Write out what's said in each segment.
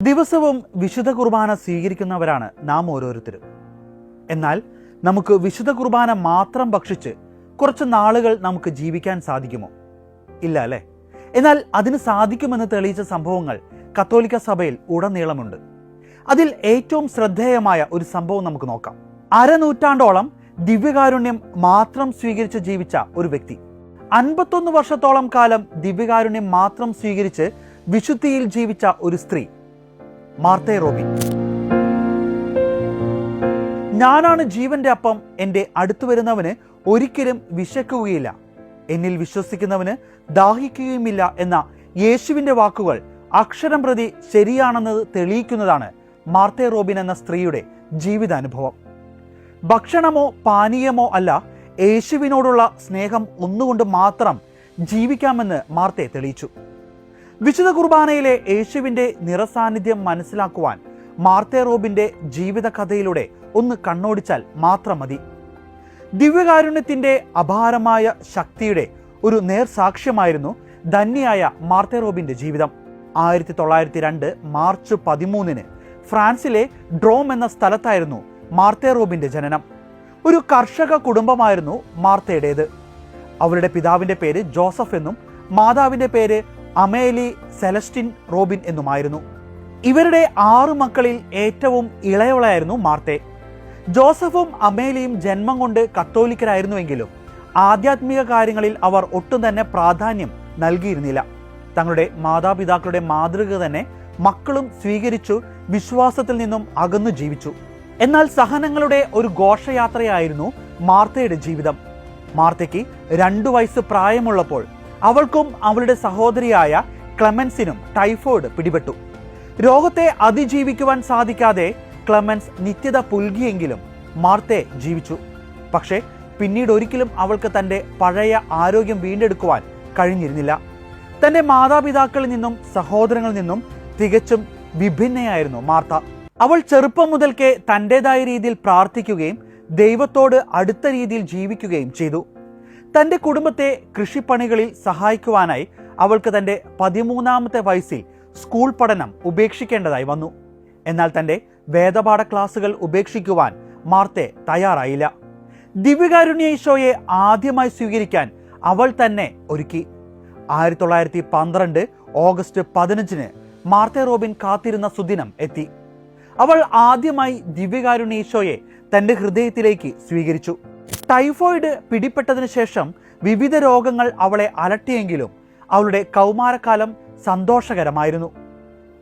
ദിവസവും വിശുദ്ധ കുർബാന സ്വീകരിക്കുന്നവരാണ് നാം ഓരോരുത്തരും. എന്നാൽ നമുക്ക് വിശുദ്ധ കുർബാന മാത്രം ഭക്ഷിച്ച് കുറച്ച് നാളുകൾ നമുക്ക് ജീവിക്കാൻ സാധിക്കുമോ? ഇല്ല അല്ലേ? എന്നാൽ അതിന് സാധിക്കുമെന്ന് തെളിയിച്ച സംഭവങ്ങൾ കത്തോലിക്ക സഭയിൽ ഉടനീളമുണ്ട്. അതിൽ ഏറ്റവും ശ്രദ്ധേയമായ ഒരു സംഭവം നമുക്ക് നോക്കാം. അരനൂറ്റാണ്ടോളം ദിവ്യകാരുണ്യം മാത്രം സ്വീകരിച്ച് ജീവിച്ച ഒരു വ്യക്തി, 51 വർഷത്തോളം കാലം ദിവ്യകാരുണ്യം മാത്രം സ്വീകരിച്ച് വിശുദ്ധിയിൽ ജീവിച്ച ഒരു സ്ത്രീ, മാർത്തേ റോബിൻ. ഞാനാണ് ജീവന്റെ അപ്പം, എൻ്റെ അടുത്തു വരുന്നവന് ഒരിക്കലും വിശക്കുകയില്ല, എന്നിൽ വിശ്വസിക്കുന്നവന് ദാഹിക്കുകയുമില്ല എന്ന യേശുവിന്റെ വാക്കുകൾ അക്ഷരം പ്രതി ശരിയാണെന്ന് തെളിയിക്കുന്നതാണ് മാർത്തേ റോബിൻ എന്ന സ്ത്രീയുടെ ജീവിതാനുഭവം. ഭക്ഷണമോ പാനീയമോ അല്ല, യേശുവിനോടുള്ള സ്നേഹം ഒന്നുകൊണ്ട് മാത്രം ജീവിക്കാമെന്ന് മാർത്തേ തെളിയിച്ചു. വിശുദ്ധ കുർബാനയിലെ യേശുവിന്റെ നിറസാന്നിധ്യം മനസ്സിലാക്കുവാൻ മാർത്തേ റോബിന്റെ ജീവിത കഥയിലൂടെ ഒന്ന് കണ്ണോടിച്ചാൽ മാത്രം മതി. ദിവ്യകാരുണ്യത്തിന്റെ അപാരമായ ശക്തിയുടെ ഒരു നേർസാക്ഷ്യമായിരുന്നു ധന്യയായ മാർത്തേ റോബിന്റെ ജീവിതം. 1902 മാർച്ച് 13 ഫ്രാൻസിലെ ഡ്രോം എന്ന സ്ഥലത്തായിരുന്നു മാർത്തേ റോബിന്റെ ജനനം. ഒരു കർഷക കുടുംബമായിരുന്നു മാർത്തയുടേത്. അവരുടെ പിതാവിന്റെ പേര് ജോസഫ് എന്നും മാതാവിന്റെ പേര് അമേലി സെലസ്റ്റിൻ റോബിൻ എന്നുമായിരുന്നു. ഇവരുടെ 6 മക്കളിൽ ഏറ്റവും ഇളയവളായിരുന്നു മാർത്തേ. ജോസഫും അമേലിയും ജന്മം കൊണ്ട് കത്തോലിക്കരായിരുന്നുവെങ്കിലും ആധ്യാത്മിക കാര്യങ്ങളിൽ അവർ ഒട്ടും തന്നെ പ്രാധാന്യം നൽകിയിരുന്നില്ല. തങ്ങളുടെ മാതാപിതാക്കളുടെ മാതൃക തന്നെ മക്കളും സ്വീകരിച്ചു വിശ്വാസത്തിൽ നിന്നും അകന്നു ജീവിച്ചു. എന്നാൽ സഹനങ്ങളുടെ ഒരു ഘോഷയാത്രയായിരുന്നു മാർത്തയുടെ ജീവിതം. മാർത്തയ്ക്ക് 2 വയസ്സ് പ്രായമുള്ളപ്പോൾ അവൾക്കും അവളുടെ സഹോദരിയായ ക്ലെമൻസിനും ടൈഫോയിഡ് പിടിപെട്ടു. രോഗത്തെ അതിജീവിക്കുവാൻ സാധിക്കാതെ ക്ലെമൻസ് നിത്യത പുൽകിയെങ്കിലും മാർത്തേ ജീവിച്ചു. പക്ഷേ പിന്നീട് ഒരിക്കലും അവൾക്ക് തൻ്റെ പഴയ ആരോഗ്യം വീണ്ടെടുക്കുവാൻ കഴിഞ്ഞിരുന്നില്ല. തൻ്റെ മാതാപിതാക്കളിൽ നിന്നും സഹോദരങ്ങളിൽ നിന്നും തികച്ചും വിഭിന്നയായിരുന്നു മാർത്ത. അവൾ ചെറുപ്പം മുതൽക്കേ തൻ്റെതായ രീതിയിൽ പ്രാർത്ഥിക്കുകയും ദൈവത്തോട് അടുത്ത രീതിയിൽ ജീവിക്കുകയും ചെയ്തു. തൻ്റെ കുടുംബത്തെ കൃഷിപ്പണികളിൽ സഹായിക്കുവാനായി അവൾക്ക് തൻ്റെ 13ാമത്തെ വയസ്സിൽ സ്കൂൾ പഠനം ഉപേക്ഷിക്കേണ്ടതായി വന്നു. എന്നാൽ തൻ്റെ വേദപാഠ ക്ലാസുകൾ ഉപേക്ഷിക്കുവാൻ മാർത്തേ തയ്യാറായില്ല. ദിവ്യകാരുണ്യ ഈശോയെ ആദ്യമായി സ്വീകരിക്കാൻ അവൾ തന്നെ ഒരുക്കി. 1912 ഓഗസ്റ്റ് 15 മാർത്തേ റോബിൻ കാത്തിരുന്ന സുദിനം എത്തി. അവൾ ആദ്യമായി ദിവ്യകാരുണ്യ ഈശോയെ തൻ്റെ ഹൃദയത്തിലേക്ക് സ്വീകരിച്ചു. ടൈഫോയിഡ് പിടിപെട്ടതിനു ശേഷം വിവിധ രോഗങ്ങൾ അവളെ അലട്ടിയെങ്കിലും അവളുടെ കൗമാരക്കാലം സന്തോഷകരമായിരുന്നു.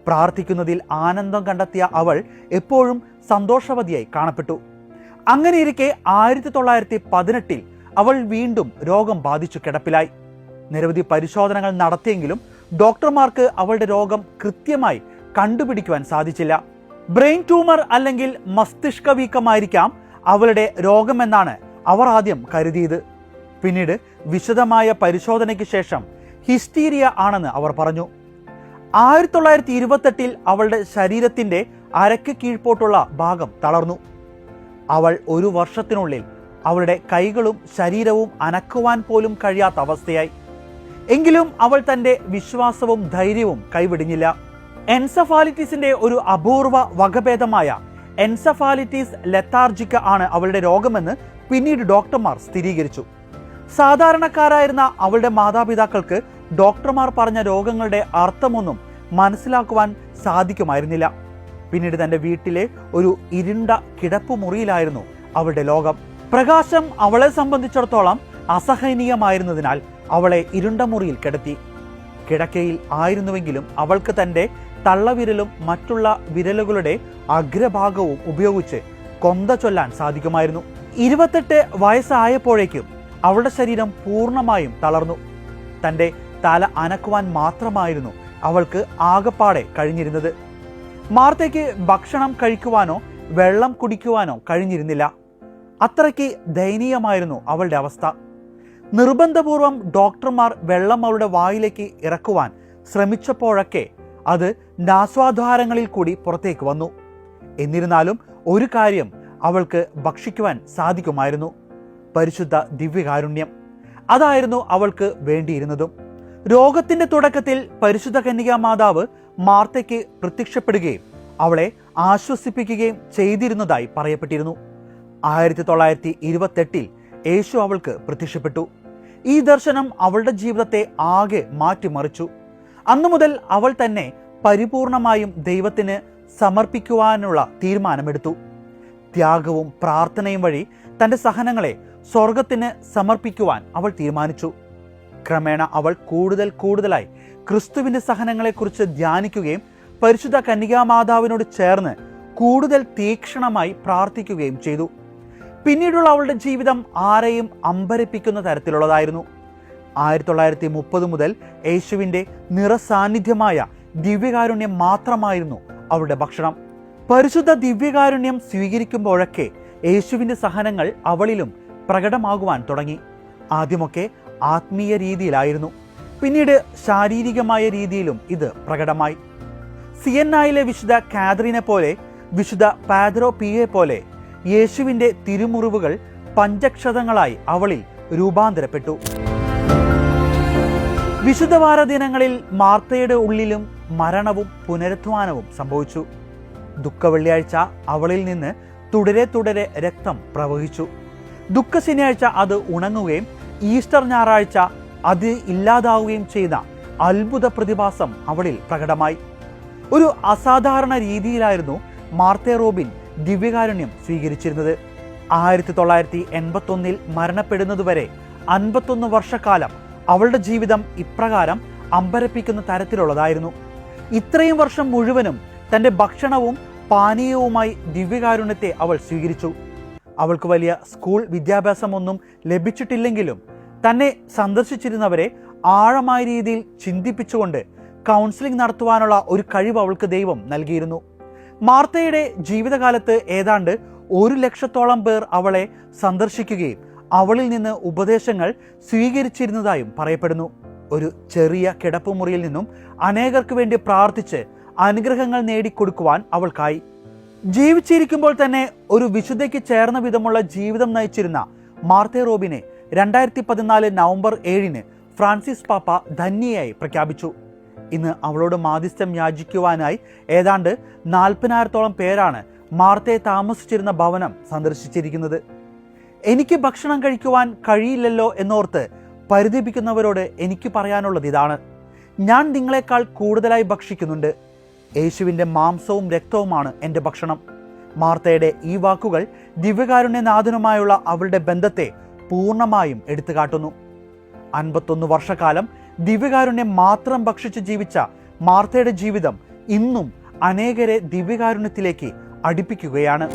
പ്രാർത്ഥിക്കുന്നതിൽ ആനന്ദം കണ്ടെത്തിയ അവൾ എപ്പോഴും സന്തോഷവതിയായി കാണപ്പെട്ടു. അങ്ങനെയിരിക്കെ 1918 അവൾ വീണ്ടും രോഗം ബാധിച്ചു കിടപ്പിലായി. നിരവധി പരിശോധനകൾ നടത്തിയെങ്കിലും ഡോക്ടർമാർക്ക് അവളുടെ രോഗം കൃത്യമായി കണ്ടുപിടിക്കുവാൻ സാധിച്ചില്ല. ബ്രെയിൻ ട്യൂമർ അല്ലെങ്കിൽ മസ്തിഷ്ക വീക്കമായിരിക്കാം അവളുടെ രോഗമെന്നാണ് അവർ ആദ്യം കരുതിയത്. പിന്നീട് വിശദമായ പരിശോധനയ്ക്ക് ശേഷം ഹിസ്റ്റീരിയ ആണെന്ന് അവർ പറഞ്ഞു. 1928 അവളുടെ ശരീരത്തിന്റെ അരയ്ക്ക് കീഴ്പോട്ടുള്ള ഭാഗം തളർന്നു. അവൾ 1 വർഷത്തിനുള്ളിൽ അവളുടെ കൈകളും ശരീരവും അനക്കുവാൻ പോലും കഴിയാത്ത അവസ്ഥയായി. എങ്കിലും അവൾ തന്റെ വിശ്വാസവും ധൈര്യവും കൈവിടിഞ്ഞില്ല. എൻസഫാലിറ്റിസിന്റെ ഒരു അപൂർവ വകഭേദമായ എൻസഫാലിറ്റിസ് ലെത്താർജിക്ക ആണ് അവളുടെ രോഗമെന്ന് പിന്നീട് ഡോക്ടർമാർ സ്ഥിരീകരിച്ചു. സാധാരണക്കാരായിരുന്ന അവളുടെ മാതാപിതാക്കൾക്ക് ഡോക്ടർമാർ പറഞ്ഞ രോഗങ്ങളുടെ അർത്ഥമൊന്നും മനസ്സിലാക്കുവാൻ സാധിക്കുമായിരുന്നില്ല. പിന്നീട് തൻ്റെ വീട്ടിലെ ഒരു ഇരുണ്ട കിടപ്പുമുറിയിലായിരുന്നു അവളുടെ ലോകം. പ്രകാശം അവളെ സംബന്ധിച്ചിടത്തോളം അസഹനീയമായിരുന്നതിനാൽ അവളെ ഇരുണ്ട മുറിയിൽ കിടത്തി. കിടക്കയിൽ ആയിരുന്നുവെങ്കിലും അവൾക്ക് തൻ്റെ തള്ളവിരലും മറ്റുള്ള വിരലുകളുടെ അഗ്രഭാഗവും ഉപയോഗിച്ച് കൊന്ത ചൊല്ലാൻ സാധിക്കുമായിരുന്നു. 28 വയസ്സായപ്പോഴേക്കും അവളുടെ ശരീരം പൂർണ്ണമായും തളർന്നു. തൻ്റെ തല അനക്കുവാൻ മാത്രമായിരുന്നു അവൾക്ക് ആകപ്പാടെ കഴിഞ്ഞിരുന്നത്. മാർത്തയ്ക്ക് ഭക്ഷണം കഴിക്കുവാനോ വെള്ളം കുടിക്കുവാനോ കഴിഞ്ഞിരുന്നില്ല. അത്രയ്ക്ക് ദയനീയമായിരുന്നു അവളുടെ അവസ്ഥ. നിർബന്ധപൂർവം ഡോക്ടർമാർ വെള്ളം അവളുടെ വായിലേക്ക് ഇറക്കുവാൻ ശ്രമിച്ചപ്പോഴൊക്കെ അത് നാസ്വാദ്വാരങ്ങളിൽ കൂടി പുറത്തേക്ക് വന്നു. എന്നിരുന്നാലും ഒരു കാര്യം അവൾക്ക് ഭക്ഷിക്കുവാൻ സാധിക്കുമായിരുന്നു: പരിശുദ്ധ ദിവ്യകാരുണ്യം. അതായിരുന്നു അവൾക്ക് വേണ്ടിയിരുന്നതും. രോഗത്തിന്റെ തുടക്കത്തിൽ പരിശുദ്ധ കന്യകാ മാതാവ് മാർത്തയ്ക്ക് പ്രത്യക്ഷപ്പെടുകയും അവളെ ആശ്വസിപ്പിക്കുകയും ചെയ്തിരുന്നതായി പറയപ്പെട്ടിരുന്നു. 1928 യേശു അവൾക്ക് പ്രത്യക്ഷപ്പെട്ടു. ഈ ദർശനം അവളുടെ ജീവിതത്തെ ആകെ മാറ്റിമറിച്ചു. അന്നു മുതൽ അവൾ തന്നെ പരിപൂർണമായും ദൈവത്തിന് സമർപ്പിക്കുവാനുള്ള തീരുമാനമെടുത്തു. ത്യാഗവും പ്രാർത്ഥനയും വഴി തൻ്റെ സഹനങ്ങളെ സ്വർഗത്തിന് സമർപ്പിക്കുവാൻ അവൾ തീരുമാനിച്ചു. ക്രമേണ അവൾ കൂടുതലായി ക്രിസ്തുവിൻ്റെ സഹനങ്ങളെക്കുറിച്ച് ധ്യാനിക്കുകയും പരിശുദ്ധ കന്യകാമാതാവിനോട് ചേർന്ന് കൂടുതൽ തീക്ഷ്ണമായി പ്രാർത്ഥിക്കുകയും ചെയ്തു. പിന്നീടുള്ള അവളുടെ ജീവിതം ആരെയും അമ്പരപ്പിക്കുന്ന തരത്തിലുള്ളതായിരുന്നു. 1930 മുതൽ യേശുവിൻ്റെ നിറസാന്നിധ്യമായ ദിവ്യകാരുണ്യം മാത്രമായിരുന്നു അവളുടെ ഭക്ഷണം. പരിശുദ്ധ ദിവ്യകാരുണ്യം സ്വീകരിക്കുമ്പോഴൊക്കെ യേശുവിൻ്റെ സഹനങ്ങൾ അവളിലും പ്രകടമാകുവാൻ തുടങ്ങി. ആദ്യമൊക്കെ ആത്മീയ രീതിയിലായിരുന്നു, പിന്നീട് ശാരീരികമായ രീതിയിലും ഇത് പ്രകടമായി. സിയന്നായിലെ വിശുദ്ധ കാതറിനെ പോലെ, വിശുദ്ധ പാദ്രോ പിയെ പോലെ യേശുവിൻ്റെ തിരുമുറിവുകൾ പഞ്ചക്ഷതങ്ങളായി അവളിൽ രൂപാന്തരപ്പെട്ടു. വിശുദ്ധവാര ദിനങ്ങളിൽ മാർത്തയുടെ ഉള്ളിലും മരണവും പുനരുത്ഥാനവും സംഭവിച്ചു. ദുഃഖവെള്ളിയാഴ്ച അവളിൽ നിന്ന് തുടരെ രക്തം പ്രവഹിച്ചു. ദുഃഖ ശനിയാഴ്ച അത് ഉണങ്ങുകയും ഈസ്റ്റർ ഞായറാഴ്ച അത് ഇല്ലാതാവുകയും ചെയ്ത അത്ഭുത പ്രതിഭാസം അവളിൽ പ്രകടമായി. ഒരു അസാധാരണ രീതിയിലായിരുന്നു മാർത്ത റോബിൻ ദിവ്യകാരുണ്യം സ്വീകരിച്ചിരുന്നത്. 1981 മരണപ്പെടുന്നതുവരെ 51 വർഷക്കാലം അവളുടെ ജീവിതം ഇപ്രകാരം അമ്പരപ്പിക്കുന്ന തരത്തിലുള്ളതായിരുന്നു. ഇത്രയും വർഷം മുഴുവനും തൻ്റെ ഭക്ഷണവും പാനീയവുമായി ദിവ്യകാരുണ്യത്തെ അവൾ സ്വീകരിച്ചു. അവൾക്ക് വലിയ സ്കൂൾ വിദ്യാഭ്യാസമൊന്നും ലഭിച്ചിട്ടില്ലെങ്കിലും തന്നെ സന്ദർശിച്ചിരുന്നവരെ ആഴമായ രീതിയിൽ ചിന്തിപ്പിച്ചുകൊണ്ട് കൗൺസിലിംഗ് നടത്തുവാനുള്ള ഒരു കഴിവ് അവൾക്ക് ദൈവം നൽകിയിരുന്നു. മാർത്തയുടെ ജീവിതകാലത്ത് ഏതാണ്ട് 100,000-ഓളം പേർ അവളെ സന്ദർശിക്കുകയും അവളിൽ നിന്ന് ഉപദേശങ്ങൾ സ്വീകരിച്ചിരുന്നതായും പറയപ്പെടുന്നു. ഒരു ചെറിയ കിടപ്പുമുറിയിൽ നിന്നും അനേകർക്ക് വേണ്ടി പ്രാർത്ഥിച്ച് അനുഗ്രഹങ്ങൾ നേടിക്കൊടുക്കുവാൻ അവൾക്കായി. ജീവിച്ചിരിക്കുമ്പോൾ തന്നെ ഒരു വിശുദ്ധയ്ക്ക് ചേർന്ന വിധമുള്ള ജീവിതം നയിച്ചിരുന്ന മാർത്ത റോബിനെ 2014 നവംബർ 7 ഫ്രാൻസിസ് പാപ്പ ധന്യയായി പ്രഖ്യാപിച്ചു. ഇന്ന് അവളോട് മാധ്യസ്ഥം യാചിക്കുവാനായി ഏതാണ്ട് 40,000-ഓളം പേരാണ് മാർത്തയെ താമസിച്ചിരുന്ന ഭവനം സന്ദർശിച്ചിരിക്കുന്നത്. എനിക്ക് ഭക്ഷണം കഴിക്കുവാൻ കഴിയില്ലല്ലോ എന്നോർത്ത് പരിതപിക്കുന്നവരോട് എനിക്ക് പറയാനുള്ളത് ഇതാണ്: ഞാൻ നിങ്ങളെക്കാൾ കൂടുതലായി ഭക്ഷിക്കുന്നുണ്ട്. യേശുവിൻ്റെ മാംസവും രക്തവുമാണ് എൻ്റെ ഭക്ഷണം. മാർത്തയുടെ ഈ വാക്കുകൾ ദിവ്യകാരുണ്യനാഥനുമായുള്ള അവളുടെ ബന്ധത്തെ പൂർണ്ണമായും എടുത്തു കാട്ടുന്നു. 51 വർഷക്കാലം ദിവ്യകാരുണ്യം മാത്രം ഭക്ഷിച്ച് ജീവിച്ച മാർത്തയുടെ ജീവിതം ഇന്നും അനേകരെ ദിവ്യകാരുണ്യത്തിലേക്ക് അടുപ്പിക്കുകയാണ്.